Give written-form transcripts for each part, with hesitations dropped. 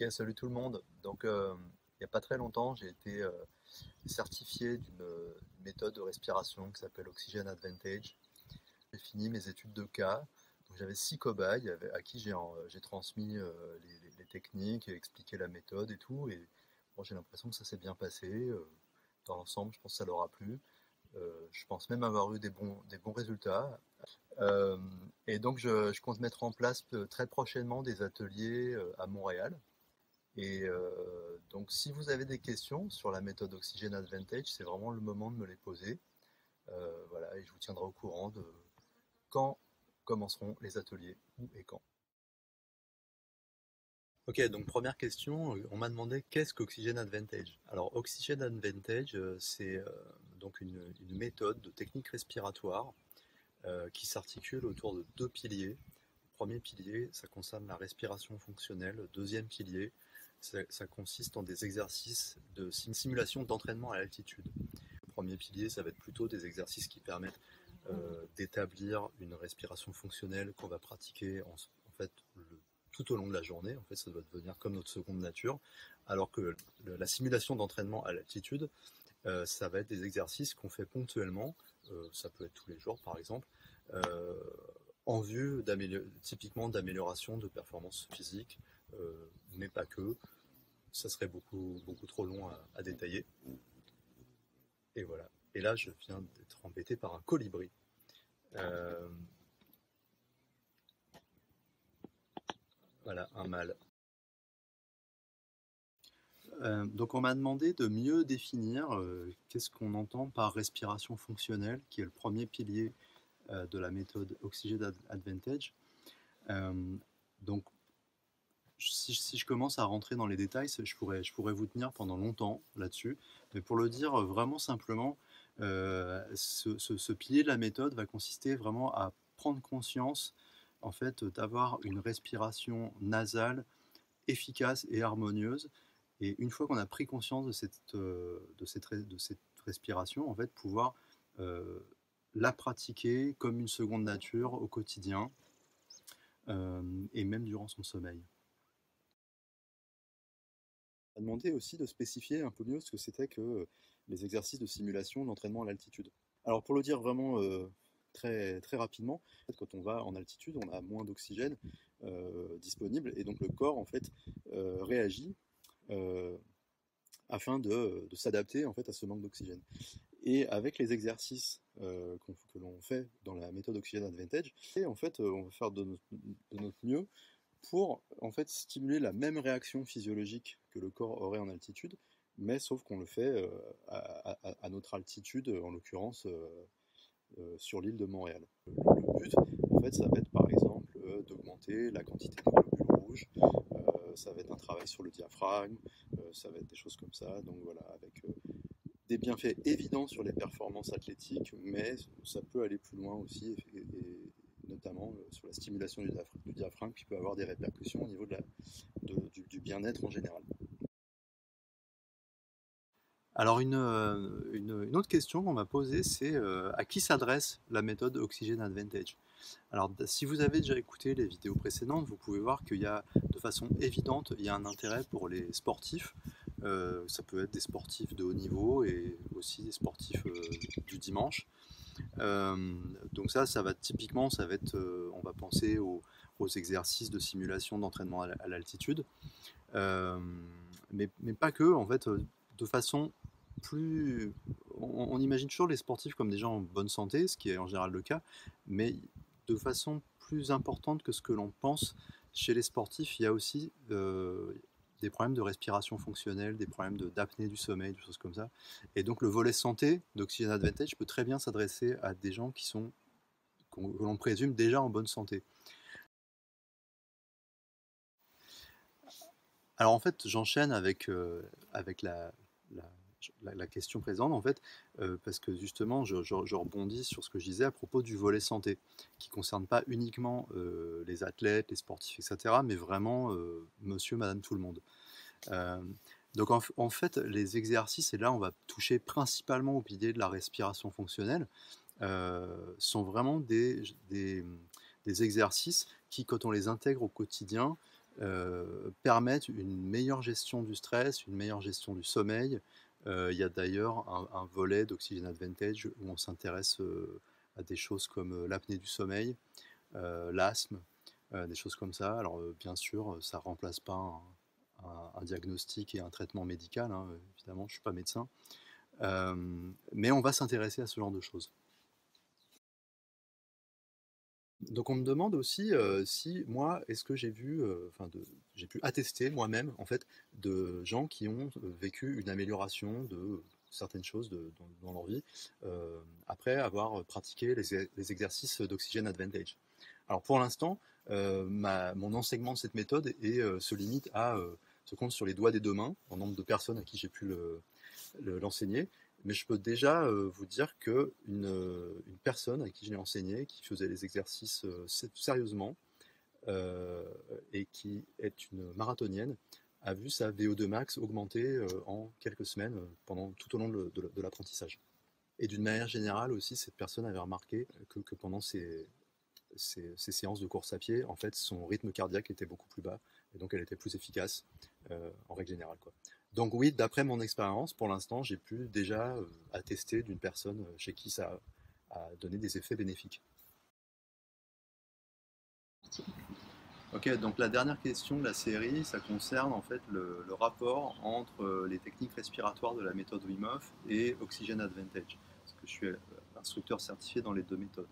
Ok, salut tout le monde. Donc, il n'y a pas très longtemps, j'ai été certifié d'une méthode de respiration qui s'appelle Oxygen Advantage. J'ai fini mes études de cas. Donc, j'avais 6 cobayes à qui j'ai transmis les techniques et expliqué la méthode et tout. Et bon, j'ai l'impression que ça s'est bien passé. Dans l'ensemble, je pense que ça leur a plu. Je pense même avoir eu des bons résultats. Euh, et donc, je compte mettre en place très prochainement des ateliers à Montréal. Et donc, si vous avez des questions sur la méthode Oxygen Advantage, c'est vraiment le moment de me les poser. Voilà, et je vous tiendrai au courant de quand commenceront les ateliers, où et quand. Ok, donc première question, on m'a demandé qu'est-ce qu'Oxygen Advantage? Alors, Oxygen Advantage, c'est donc une méthode de technique respiratoire qui s'articule autour de deux piliers. Premier pilier, ça concerne la respiration fonctionnelle. Deuxième pilier, ça consiste en des exercices de simulation d'entraînement à l'altitude. Le premier pilier, ça va être plutôt des exercices qui permettent d'établir une respiration fonctionnelle qu'on va pratiquer en fait tout au long de la journée. En fait, ça doit devenir comme notre seconde nature. Alors que la simulation d'entraînement à l'altitude, ça va être des exercices qu'on fait ponctuellement, ça peut être tous les jours par exemple, euh, en vue typiquement d'amélioration de performance physique, mais pas que. Ça serait beaucoup trop long à détailler. Et voilà. Et là, je viens d'être embêté par un colibri. Euh, voilà, un mâle. Donc on m'a demandé de mieux définir qu'est-ce qu'on entend par respiration fonctionnelle, qui est le premier pilier de la méthode Oxygen Advantage. Euh, donc si je commence à rentrer dans les détails, je pourrais vous tenir pendant longtemps là-dessus. Mais pour le dire vraiment simplement, ce pilier de la méthode va consister vraiment à prendre conscience en fait, d'avoir une respiration nasale efficace et harmonieuse. Et une fois qu'on a pris conscience de cette respiration, en fait, pouvoir euh, la pratiquer comme une seconde nature au quotidien et même durant son sommeil. On m'a demandé aussi de spécifier un peu mieux ce que c'était que les exercices de simulation d'entraînement à l'altitude. Alors pour le dire vraiment très rapidement, en fait, quand on va en altitude, on a moins d'oxygène disponible et donc le corps en fait réagit euh, afin de s'adapter en fait à ce manque d'oxygène. Et avec les exercices que l'on fait dans la méthode Oxygen Advantage, et en fait, on va faire de notre mieux pour en fait stimuler la même réaction physiologique que le corps aurait en altitude, mais sauf qu'on le fait à notre altitude, en l'occurrence sur l'île de Montréal. Le but, en fait, ça va être par exemple d'augmenter la quantité de globules rouges, ça va être un travail sur le diaphragme, ça va être des choses comme ça, donc voilà, avec des bienfaits évidents sur les performances athlétiques, mais ça peut aller plus loin aussi, et notamment sur la stimulation du diaphragme, qui peut avoir des répercussions au niveau du bien-être en général. Alors une autre question qu'on m'a posée, c'est à qui s'adresse la méthode Oxygen Advantage? Alors si vous avez déjà écouté les vidéos précédentes, vous pouvez voir qu'il y a de façon évidente, il y a un intérêt pour les sportifs. Ça peut être des sportifs de haut niveau et aussi des sportifs du dimanche. Euh, donc ça va typiquement, ça va être, on va penser aux exercices de simulation d'entraînement à l'altitude, euh, mais pas que, en fait, de façon plus, on imagine toujours les sportifs comme des gens en bonne santé, ce qui est en général le cas, mais de façon plus importante que ce que l'on pense, chez les sportifs, il y a aussi des problèmes de respiration fonctionnelle, des problèmes d'apnée du sommeil, des choses comme ça. Et donc le volet santé d'Oxygen Advantage peut très bien s'adresser à des gens que l'on présume déjà en bonne santé. Alors en fait, j'enchaîne avec la question présente, en fait, parce que justement, je rebondis sur ce que je disais à propos du volet santé, qui ne concerne pas uniquement les athlètes, les sportifs, etc., mais vraiment monsieur, madame, tout le monde. Euh, donc en fait, les exercices, et là on va toucher principalement au pilier de la respiration fonctionnelle, sont vraiment des exercices qui, quand on les intègre au quotidien, permettent une meilleure gestion du stress, une meilleure gestion du sommeil. Il y a d'ailleurs un volet d'Oxygen Advantage où on s'intéresse à des choses comme l'apnée du sommeil, l'asthme, des choses comme ça. Alors bien sûr, ça ne remplace pas un diagnostic et un traitement médical, hein, évidemment, je ne suis pas médecin. Mais on va s'intéresser à ce genre de choses. Donc on me demande aussi si moi, est-ce que j'ai vu, j'ai pu attester moi-même en fait de gens qui ont vécu une amélioration de certaines choses dans leur vie après avoir pratiqué les exercices d'Oxygen Advantage. Alors pour l'instant, mon enseignement de cette méthode se limite à se compte sur les doigts des deux mains, en nombre de personnes à qui j'ai pu l'enseigner. Mais je peux déjà vous dire qu'une personne à qui je l'ai enseigné, qui faisait les exercices sérieusement et qui est une marathonienne, a vu sa VO2 max augmenter en quelques semaines tout au long de l'apprentissage. Et d'une manière générale aussi, cette personne avait remarqué que pendant ces séances de course à pied, en fait, son rythme cardiaque était beaucoup plus bas, et donc elle était plus efficace en règle générale, quoi. Donc oui, d'après mon expérience, pour l'instant, j'ai pu déjà attester d'une personne chez qui ça a donné des effets bénéfiques. Ok, donc la dernière question de la série, ça concerne en fait le rapport entre les techniques respiratoires de la méthode Wim Hof et Oxygen Advantage, parce que je suis instructeur certifié dans les deux méthodes.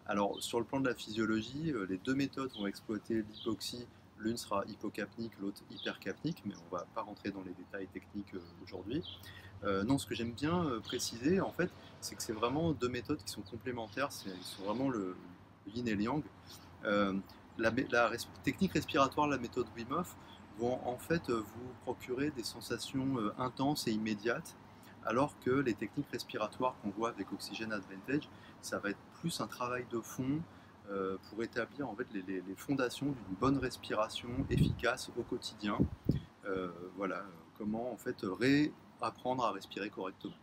Alors, sur le plan de la physiologie, les deux méthodes vont exploiter l'hypoxie. L'une sera hypocapnique, l'autre hypercapnique, mais on ne va pas rentrer dans les détails techniques aujourd'hui. Non, ce que j'aime bien préciser, en fait, c'est que c'est vraiment deux méthodes qui sont complémentaires, ils sont vraiment le yin et le yang. Euh, technique respiratoire, la méthode Wim Hof, vont en fait vous procurer des sensations intenses et immédiates, alors que les techniques respiratoires qu'on voit avec Oxygen Advantage, ça va être plus un travail de fond pour établir en fait les fondations d'une bonne respiration efficace au quotidien. Voilà, comment en fait réapprendre à respirer correctement.